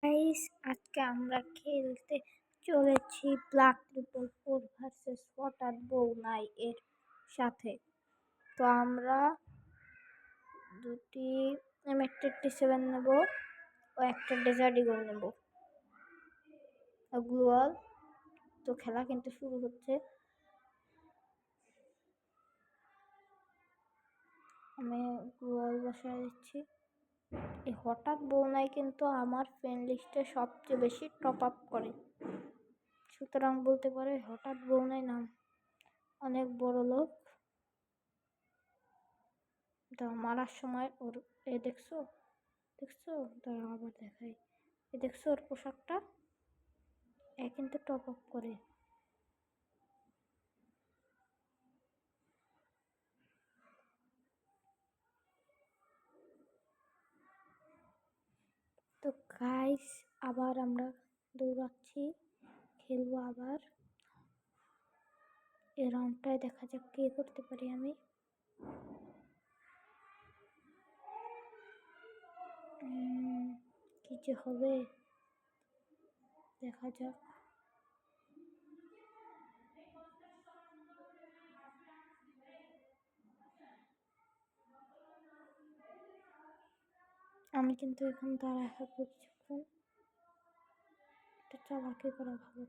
Guys, আজকে আমরা খেলতে চলেছি ব্ল্যাক ট্রিপল ফোর ভার্সেস হঠাৎ বউ নাই এর সাথে। তো আমরা দুটি M87 নেব ও একটা ডেজার্ট ইগল নেব গ্লুয়াল। তো খেলা কিন্তু শুরু হচ্ছে। আমি গ্লুয়াল বসায় দিচ্ছি। এই হঠাৎ বউ নাই কিন্তু আমার ফ্রেন্ড লিস্টে সবচেয়ে বেশি টপ আপ করে, সুতরাং বলতে পারে হঠাৎ বউ নাই নাম অনেক বড় লোক। মারার সময় ওর দেখছো দেখছো তারা আবার দেখাই, দেখছো ওর পোশাকটা কিন্তু টপ আপ করে। তো গাইস, আবার আমরা দৌড়াচ্ছি, খেলবো আবার। এই রাউন্ডটায় দেখা যাক কে করতে পারি আমি। কি যে হবে দেখা যাক। আমি কিন্তু এখন দাঁড়ায় থাকবো কিছুক্ষণ, এটা চালাকি করা ভালো।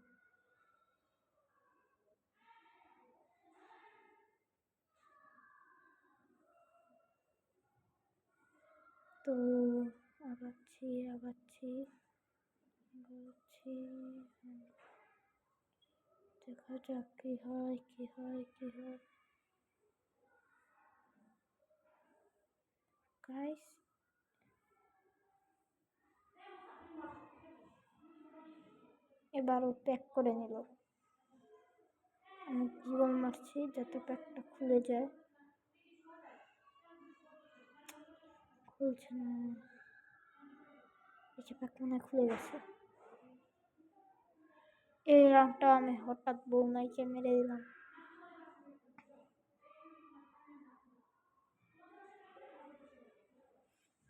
তো আগাচ্ছি আগাচ্ছি আগাচ্ছি, দেখা যাক কি হয় কি হয় কি হয়। গাইস, এবার ও প্যাক করে নিল। আমি জীবন মারছি যাতে প্যাকটা খুলে যায়, খুলছে না। এই প্যাক মনে খুলে গেছে। এই রাউন্ডটা আমি হঠাৎ বউ নাইকে মেরে দিলাম।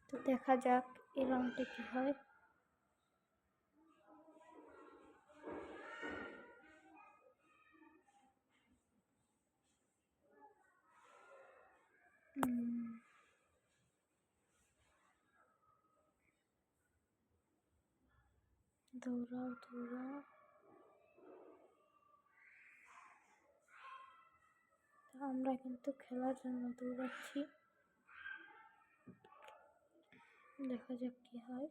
তো দেখা যাক এই রাউন্ডে কি হয়। দৌড়াও দৌড়াও। আমরা কিন্তু খেলার জন্য দৌড়াচ্ছি, দেখা যাক কি হয়।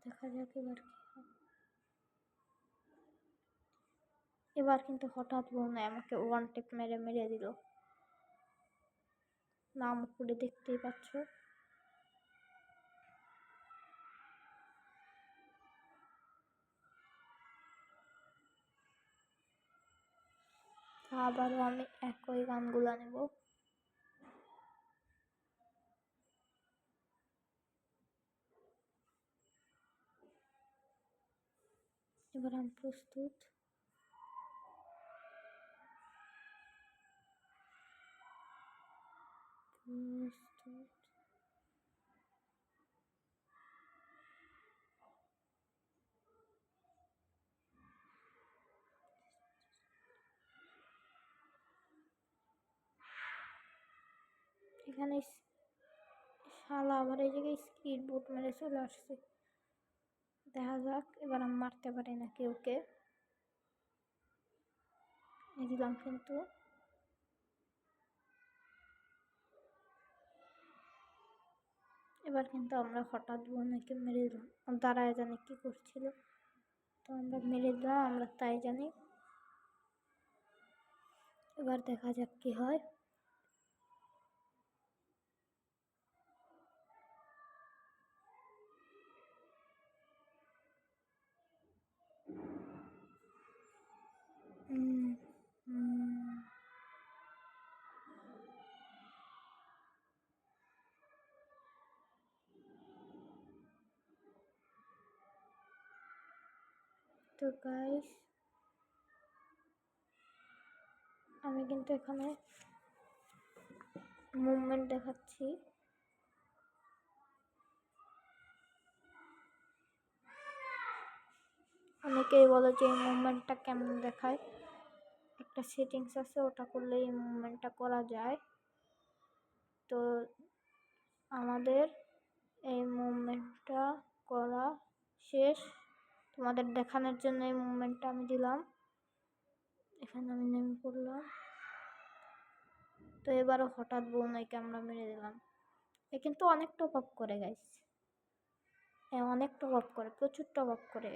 দেখা যাক এবার কি হয়। এবার কিন্তু হঠাৎ বউ নাই আমাকে ওয়ান টেপ মেরে মেরে দিল। নাম করে দেখতেই পাচ্ছ। আবারও আমি একই গানগুলা নেব। এবার আমি প্রস্তুত। এখানে শালা আবার এই জায়গায় স্পিড বোট মেরে চলে আসছে। দেখা যাক এবার আমি মারতে পারি নাকি ওকে। দিলাম কিন্তু। এবার কিন্তু আমরা হঠাৎ বোনকে মেরে দিলাম, দাঁড়ায় জানি কি করছিল। তো আমরা মেরে দিলাম, আমরা তাই জানি। এবার দেখা যাক কি হয়। তো গাইস আমি কিন্তু এখানে মুভমেন্ট দেখাচ্ছি। অনেকেই বলে যে এই মুভমেন্টটা কেমন দেখায়, একটা সেটিংস আছে ওটা করলে এই মুভমেন্টটা করা যায়। তো আমাদের এই মুভমেন্টটা করা শেষ, তোমাদের দেখানোর জন্য এই মুভমেন্টটা আমি দিলাম। এখানে আমি নেমে পড়লাম। তো এবারও হঠাৎ বউনাইকে আমরা মেরে দিলাম। এ কিন্তু অনেক টপ আপ করে গাইস, অনেক টপ আপ করে, প্রচুর টপ আপ করে।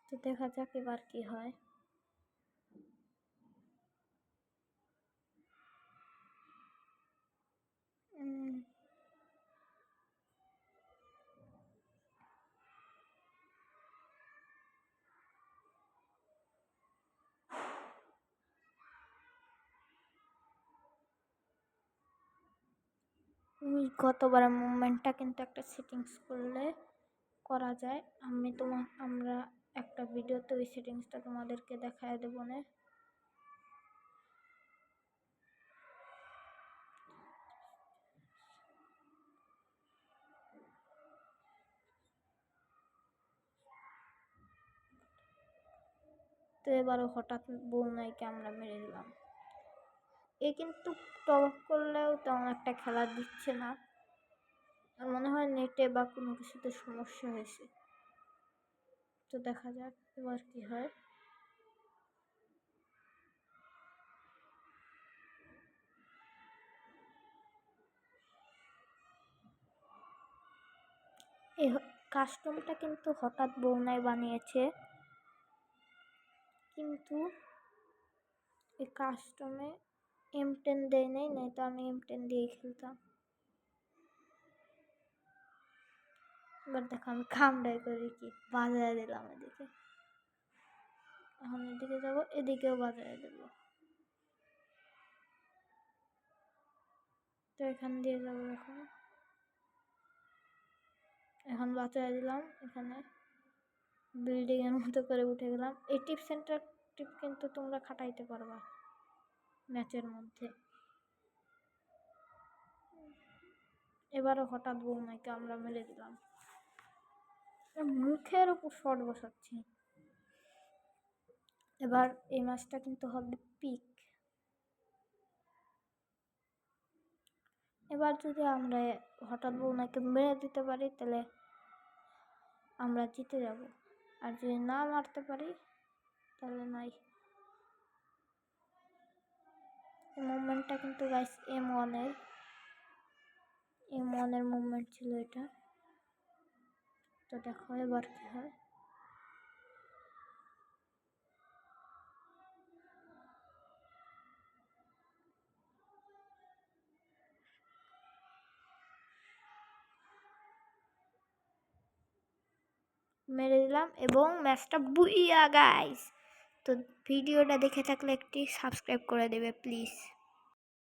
তো দেখা যাক এবার কি হয়। গতবারের মুভমেন্টটা কিন্তু একটা সেটিংস করলে করা যায়। আমরা একটা ভিডিওতে ওই সেটিংসটা তোমাদেরকে দেখায় দেবো না। তো এবারও হঠাৎ বউনাইকে আমরা মেরে দিলাম। এ কিন্তু টপ করলেও তেমন একটা খেলা দিচ্ছে না, আর মনে হয় নেটে বা কোনো কিছুতে সমস্যা হয়েছে। তো দেখা যাক এবার কি হয়। এই কাস্টমটা কিন্তু হঠাৎ বউনাই বানিয়েছে, কিন্তু এই কাস্টমে M10 দেয় নাই, তো আমি M10 দিয়ে খেলতাম। এবার দেখো আমি খামড়াই করি কি, বাজায় দিলাম এদিকে। এখন এদিকে যাবো, এদিকেও বাজায় দেব। তো এখান দিয়ে যাবো, এখন বাজায় দিলাম। এখানে বিল্ডিং এর মতো করে উঠে গেলাম। এই টিপ সেন্টার টিপ কিন্তু তোমরা খাটাইতে পারবা ম্যাচের মধ্যে। এবারও হঠাৎ বউনাইকে আমরা মেরে দিলাম। মুখের উপর শট বসাচ্ছি। এবার এই ম্যাচটা কিন্তু হবে পিক। এবার যদি আমরা হঠাৎ বউনাইকে মেরে দিতে পারি তাহলে আমরা জিতে যাব, আর যদি না মারতে পারি তাহলে নাই। এই মুভমেন্টটা কিন্তু গাইস M1 এর মুভমেন্ট ছিল এটা। তো দেখো এবার কি হয়। মেরে দিলাম এবং ম্যাচটা বুইয়া গাইস। তো ভিডিওটা দেখে থাকলে একটি সাবস্ক্রাইব করে দেবে প্লিজ।